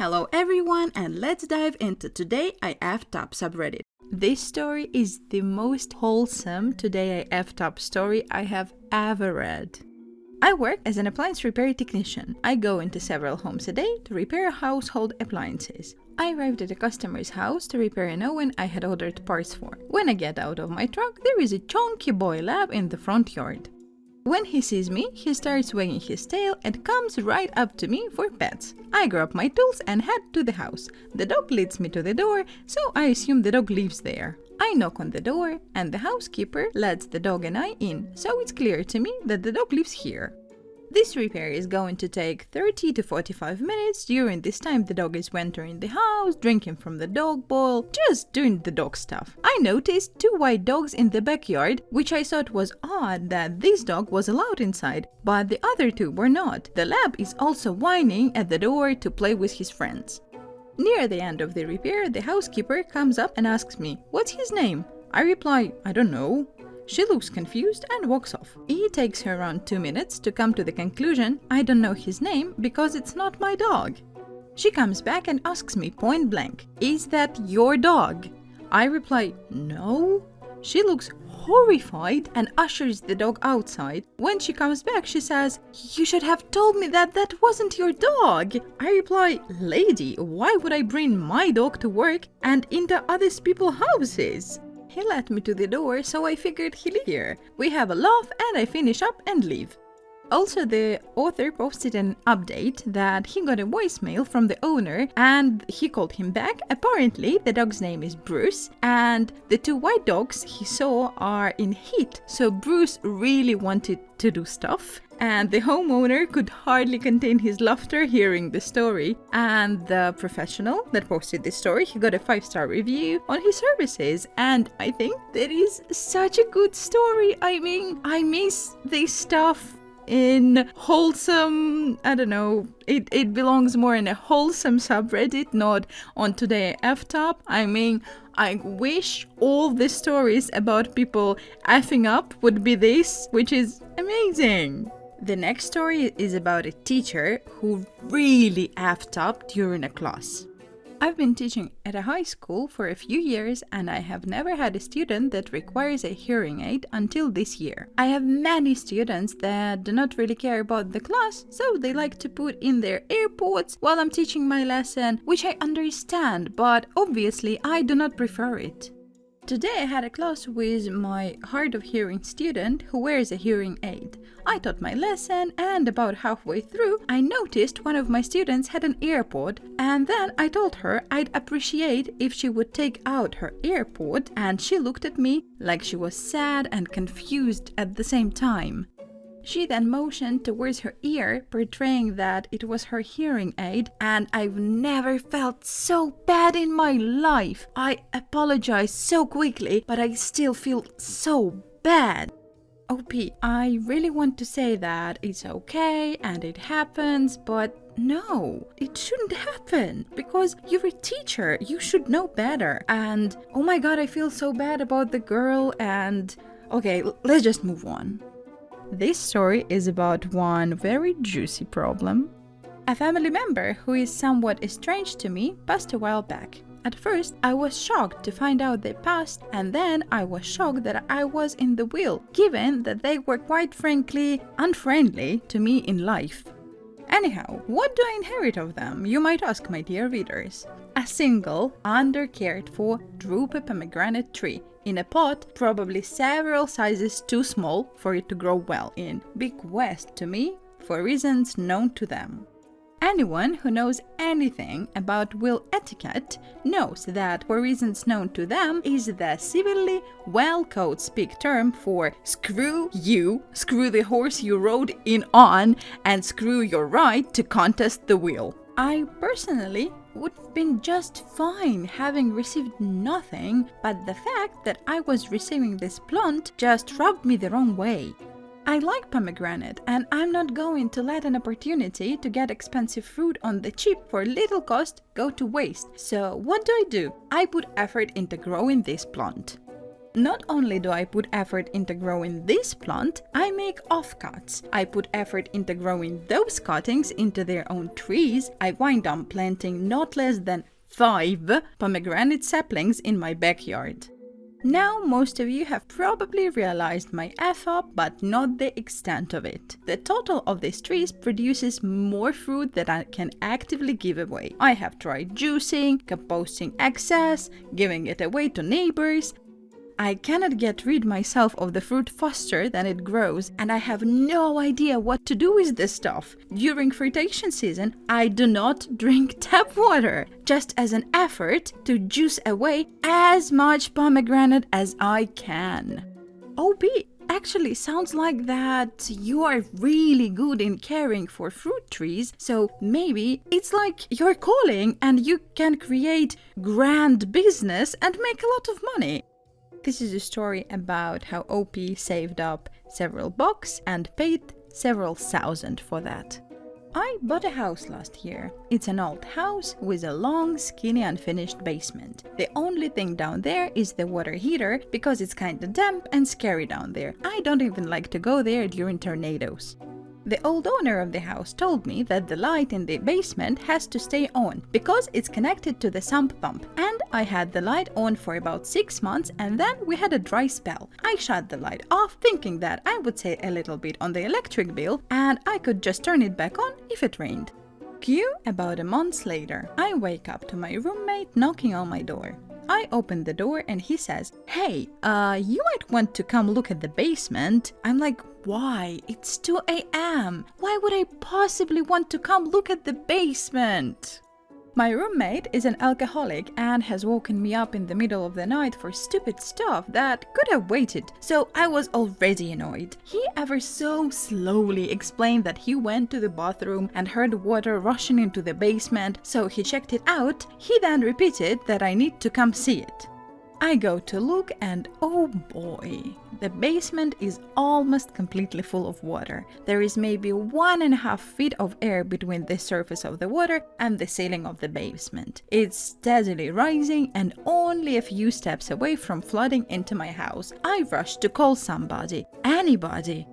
Hello everyone, and let's dive into Today I F'd Up subreddit. This story is the most wholesome Today I F'd Up story I have ever read. I work as an appliance repair technician. I go into several homes a day to repair household appliances. I arrived at a customer's house to repair an oven I had ordered parts for. When I get out of my truck, there is a chunky boy lab in the front yard. When he sees me, he starts wagging his tail and comes right up to me for pets. I grab my tools and head to the house. The dog leads me to the door, so I assume the dog lives there. I knock on the door, and the housekeeper lets the dog and I in, so it's clear to me that the dog lives here. This repair is going to take 30 to 45 minutes. During this time, the dog is entering the house, drinking from the dog bowl, just doing the dog stuff. I noticed 2 white dogs in the backyard, which I thought was odd that this dog was allowed inside, but the other 2 were not. The lab is also whining at the door to play with his friends. Near the end of the repair, the housekeeper comes up and asks me, "What's his name?" I reply, "I don't know." She looks confused and walks off. It takes her around 2 minutes to come to the conclusion I don't know his name because it's not my dog. She comes back and asks me point blank, "Is that your dog?" I reply, "No." She looks horrified and ushers the dog outside. When she comes back, she says, "You should have told me that that wasn't your dog." I reply, "Lady, why would I bring my dog to work and into other people's houses?" He led me to the door, so I figured he lived here. We have a laugh and I finish up and leave. Also, the author posted an update that he got a voicemail from the owner and he called him back. Apparently, the dog's name is Bruce and the 2 white dogs he saw are in heat. So Bruce really wanted to do stuff and the homeowner could hardly contain his laughter hearing the story. And the professional that posted this story, he got a 5-star review on his services. And I think that is such a good story. I mean, I miss this stuff in wholesome, I don't know, it belongs more in a wholesome subreddit, not on Today I F'd Up. I mean, I wish all the stories about people effing up would be this, which is amazing. The next story is about a teacher who really effed up during a class. I've been teaching at a high school for a few years and I have never had a student that requires a hearing aid until this year. I have many students that do not really care about the class, so they like to put in their AirPods while I'm teaching my lesson, which I understand, but obviously I do not prefer it. Today I had a class with my hard of hearing student who wears a hearing aid. I taught my lesson and about halfway through I noticed one of my students had an AirPod and then I told her I'd appreciate if she would take out her AirPod and she looked at me like she was sad and confused at the same time. She then motioned towards her ear, portraying that it was her hearing aid, and I've never felt so bad in my life. I apologized so quickly, but I still feel so bad. OP, I really want to say that it's okay and it happens, but no, it shouldn't happen because you're a teacher, you should know better. And oh my god, I feel so bad about the girl and okay, let's just move on. This story is about one very juicy problem. A family member who is somewhat estranged to me passed a while back. At first, I was shocked to find out they passed, and then I was shocked that I was in the will, given that they were quite frankly unfriendly to me in life. Anyhow, what do I inherit of them, you might ask, my dear readers? A single, under-cared for, droopy pomegranate tree in a pot probably several sizes too small for it to grow well in, bequeathed to me for reasons known to them. Anyone who knows anything about will etiquette knows that for reasons known to them is the civilly well-code speak term for screw you, screw the horse you rode in on, and screw your right to contest the will. I personally would have been just fine having received nothing, but the fact that I was receiving this plant just rubbed me the wrong way. I like pomegranate and I'm not going to let an opportunity to get expensive fruit on the cheap for little cost go to waste. So what do? I put effort into growing this plant. Not only do I put effort into growing this plant, I make offcuts. I put effort into growing those cuttings into their own trees. I wind up planting not less than 5 pomegranate saplings in my backyard. Now, most of you have probably realized my F-up, but not the extent of it. The total of these trees produces more fruit than I can actively give away. I have tried juicing, composting excess, giving it away to neighbors. I cannot get rid myself of the fruit faster than it grows, and I have no idea what to do with this stuff. During fruitation season, I do not drink tap water, just as an effort to juice away as much pomegranate as I can. OP actually sounds like that you are really good in caring for fruit trees, so maybe it's like your calling and you can create grand business and make a lot of money. This is a story about how OP saved up several bucks and paid several thousand for that. I bought a house last year. It's an old house with a long, skinny, unfinished basement. The only thing down there is the water heater because it's kinda damp and scary down there. I don't even like to go there during tornadoes. The old owner of the house told me that the light in the basement has to stay on because it's connected to the sump pump, and I had the light on for about 6 months and then we had a dry spell. I shut the light off thinking that I would save a little bit on the electric bill and I could just turn it back on if it rained. Cue about a month later. I wake up to my roommate knocking on my door. I open the door and he says, "Hey, you might want to come look at the basement." I'm like, why? It's 2 a.m. Why would I possibly want to come look at the basement? My roommate is an alcoholic and has woken me up in the middle of the night for stupid stuff that could have waited, so I was already annoyed. He ever so slowly explained that he went to the bathroom and heard water rushing into the basement, so he checked it out. He then repeated that I need to come see it. I go to look and oh boy, the basement is almost completely full of water. There is maybe 1.5 feet of air between the surface of the water and the ceiling of the basement. It's steadily rising and only a few steps away from flooding into my house. I rushed to call somebody, anybody.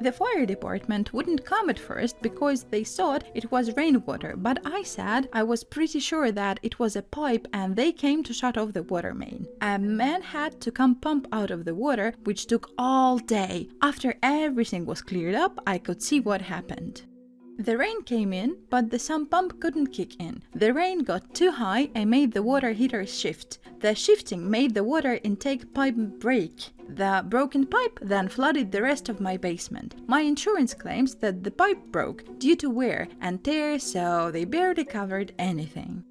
The fire department wouldn't come at first because they thought it was rainwater, but I said I was pretty sure that it was a pipe and they came to shut off the water main. A man had to come pump out of the water, which took all day. After everything was cleared up, I could see what happened. The rain came in, but the sump pump couldn't kick in. The rain got too high and made the water heater shift. The shifting made the water intake pipe break. The broken pipe then flooded the rest of my basement. My insurance claims that the pipe broke due to wear and tear, so they barely covered anything.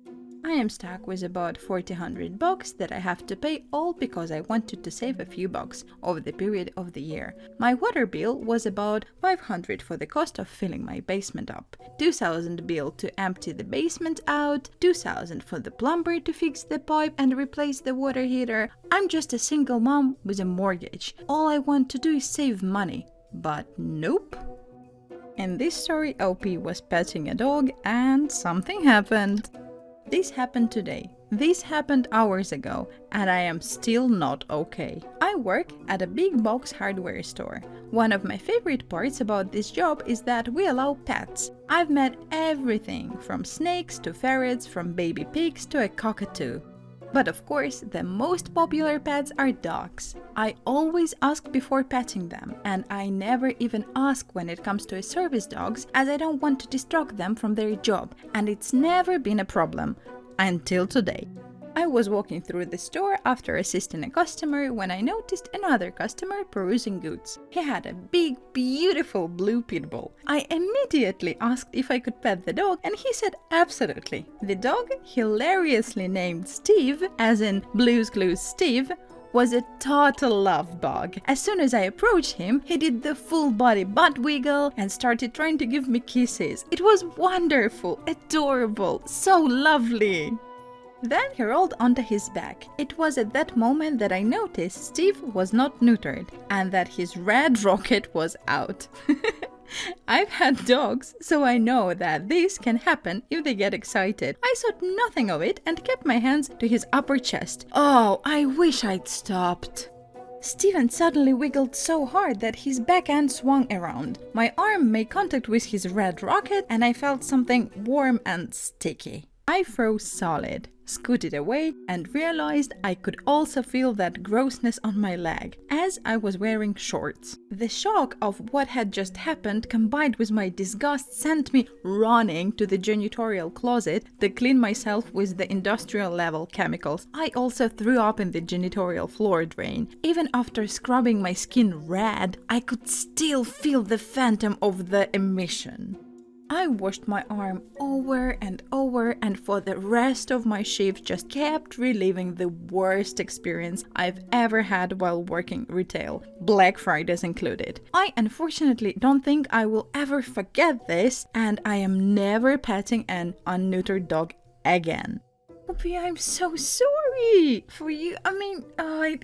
I am stuck with about $400 that I have to pay, all because I wanted to save a few bucks over the period of the year. My water bill was about $500 for the cost of filling my basement up, $2,000 bill to empty the basement out, $2,000 for the plumber to fix the pipe and replace the water heater. I'm just a single mom with a mortgage. All I want to do is save money. But nope. In this story, OP was petting a dog and something happened. This happened today. This happened hours ago, and I am still not okay. I work at a big box hardware store. One of my favorite parts about this job is that we allow pets. I've met everything from snakes to ferrets, from baby pigs to a cockatoo. But of course, the most popular pets are dogs. I always ask before petting them, and I never even ask when it comes to service dogs, as I don't want to distract them from their job, and it's never been a problem. Until today. I was walking through the store after assisting a customer when I noticed another customer perusing goods. He had a big, beautiful blue pit bull. I immediately asked if I could pet the dog, and he said absolutely. The dog, hilariously named Steve, as in Blue's Clues Steve, was a total love bug. As soon as I approached him, he did the full body butt wiggle and started trying to give me kisses. It was wonderful, adorable, so lovely. Then he rolled onto his back. It was at that moment that I noticed Steve was not neutered and that his red rocket was out. I've had dogs, so I know that this can happen if they get excited. I thought nothing of it and kept my hands to his upper chest. Oh, I wish I'd stopped. Steven suddenly wiggled so hard that his back end swung around. My arm made contact with his red rocket and I felt something warm and sticky. I froze solid, scooted away, and realized I could also feel that grossness on my leg, as I was wearing shorts. The shock of what had just happened combined with my disgust sent me running to the janitorial closet to clean myself with the industrial level chemicals. I also threw up in the janitorial floor drain. Even after scrubbing my skin red, I could still feel the phantom of the emission. I washed my arm over and over and for the rest of my shift just kept reliving the worst experience I've ever had while working retail, Black Fridays included. I unfortunately don't think I will ever forget this, and I am never petting an unneutered dog again. Poppy, I'm so sorry for you. I mean,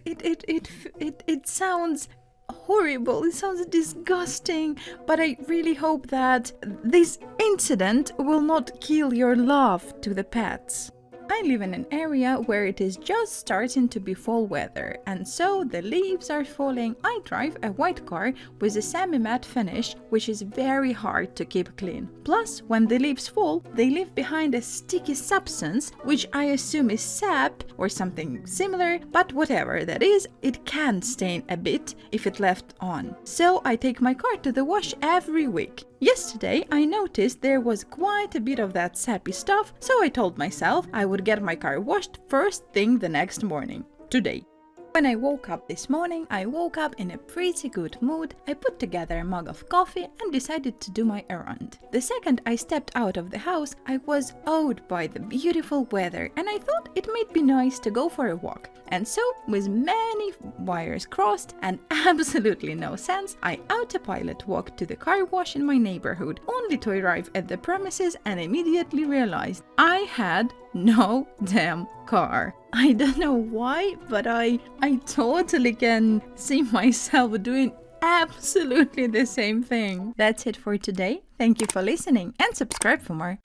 it sounds horrible, it sounds disgusting, but I really hope that this incident will not kill your love to the pets. I live in an area where it is just starting to be fall weather, and so the leaves are falling. I drive a white car with a semi-matte finish, which is very hard to keep clean. Plus, when the leaves fall, they leave behind a sticky substance, which I assume is sap or something similar, but whatever that is, it can stain a bit if it left on. So I take my car to the wash every week. Yesterday, I noticed there was quite a bit of that sappy stuff, so I told myself I would get my car washed first thing the next morning, today. When I woke up this morning, I woke up in a pretty good mood. I put together a mug of coffee and decided to do my errand. The second I stepped out of the house, I was awed by the beautiful weather and I thought it might be nice to go for a walk. And so, with many wires crossed and absolutely no sense, I autopilot walked to the car wash in my neighborhood, only to arrive at the premises and immediately realized I had no damn car. I don't know why, but I totally can see myself doing absolutely the same thing. That's it for today. Thank you for listening and subscribe for more.